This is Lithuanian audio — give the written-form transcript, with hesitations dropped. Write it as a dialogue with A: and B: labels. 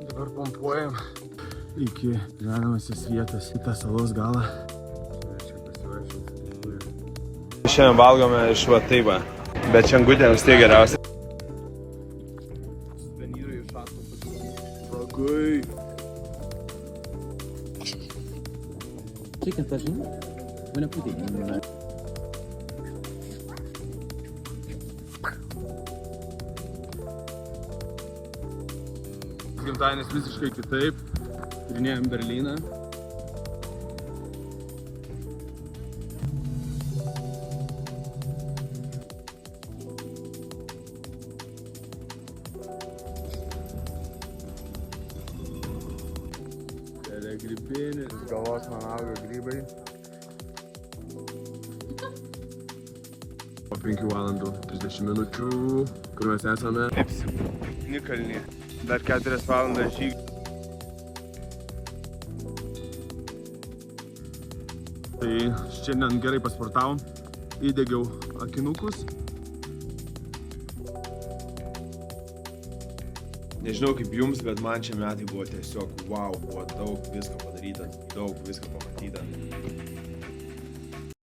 A: Dabar pompuojam iki gyvenamosios vietos, į tą salos galą.
B: Šiandien valgome iš va taip va, bet čiangutėms tai geriausia.
A: Suvenyrai iš šato ragai.
C: Chicken tagine, bon appétit.
A: Gimtadienis visiškai kitaip. Tyrinėjom Berlyną. Kėlė grybinis, galvos man auga grybai. Po 5 valandų 30 minučių, kur mes esame.
B: Nikalnį. Dar 4 valandas žygį.
A: Tai šiandien gerai pasportavom, įdegiau akinukus.
B: Nežinau kaip jums, bet man šie metai buvo tiesiog wow, buvo daug visko padaryta, daug visko pamatyta.